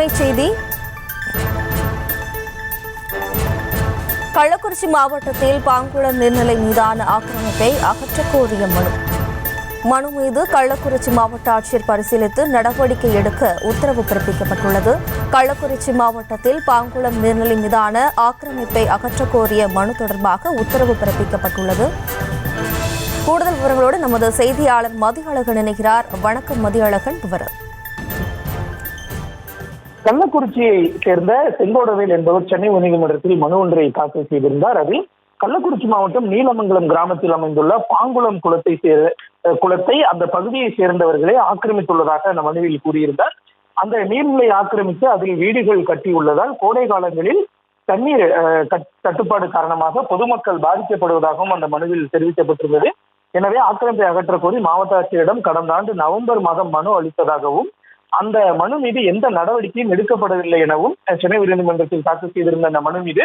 அண்மைச் செய்தி. கள்ளக்குறிச்சி மாவட்டத்தில் பாங்குளம் நீர்நிலை மீதான ஆக்கிரமிப்பை அகற்றக் கோரிய மனு மீது கள்ளக்குறிச்சி மாவட்ட ஆட்சியர் பரிசீலித்து நடவடிக்கை எடுக்க உத்தரவு பிறப்பிக்கப்பட்டுள்ளது. கள்ளக்குறிச்சி மாவட்டத்தில் பாங்குளம் நீர்நிலை மீதான ஆக்கிரமிப்பை அகற்றக் கோரிய மனு தொடர்பாக உத்தரவு பிறப்பிக்கப்பட்டுள்ளது. கூடுதல் விவரங்களோடு நமது செய்தியாளர் மதியழகன் இணைகிறார். வணக்கம் மதியழகன், விவரம். கள்ளக்குறிச்சியை சேர்ந்த செங்கோடவேல் என்பவர் சென்னை உயர்நீதிமன்றத்தில் மனு ஒன்றை தாக்கல் செய்திருந்தார். அதில் கள்ளக்குறிச்சி மாவட்டம் நீலமங்கலம் கிராமத்தில் அமைந்துள்ள பாங்குளம் குளத்தை அந்த பகுதியை சேர்ந்தவர்களே ஆக்கிரமித்துள்ளதாக அந்த மனுவில் கூறியிருந்தார். அந்த நீர்நிலை ஆக்கிரமித்து அதில் வீடுகள் கட்டியுள்ளதால் கோடை காலங்களில் தண்ணீர் தட்டுப்பாடு காரணமாக பொதுமக்கள் பாதிக்கப்படுவதாகவும் அந்த மனுவில் தெரிவிக்கப்பட்டிருந்தது. எனவே ஆக்கிரமிப்பை அகற்ற கோரி மாவட்ட ஆட்சியரிடம் கடந்த ஆண்டு நவம்பர் மாதம் மனு அளித்ததாகவும் அந்த மனு மீது எந்த நடவடிக்கையும் எடுக்கப்படவில்லை எனவும் சென்னை உயர்நீதிமன்றத்தில் தாக்கல் செய்திருந்த அந்த மனு மீது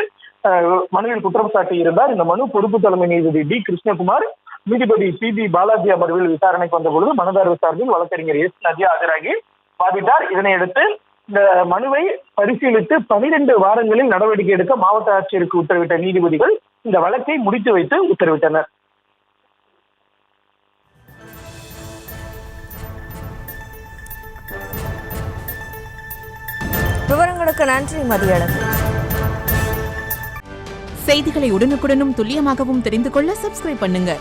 மனுவில் குற்றம் சாட்டியிருந்தார். இந்த மனு பொறுப்பு தலைமை நீதிபதி டி கிருஷ்ணகுமார், நீதிபதி பி பாலாஜி அமர்வில் விசாரணைக்கு வந்தபொழுது மனுதாரர் சார்பில் வழக்கறிஞர் எஸ் நதியா ஆஜராகி வாதிட்டார். இதனையடுத்து இந்த மனுவை பரிசீலித்து 12 வாரங்களில் நடவடிக்கை எடுக்க மாவட்ட ஆட்சியருக்கு உத்தரவிட்ட நீதிபதிகள் இந்த வழக்கை முடித்து வைத்து உத்தரவிட்டனர். விவரங்களுக்கு நன்றி மதியழகன். செய்திகளை உடனுக்குடனும் துல்லியமாகவும் தெரிந்து கொள்ள சப்ஸ்கிரைப் பண்ணுங்க.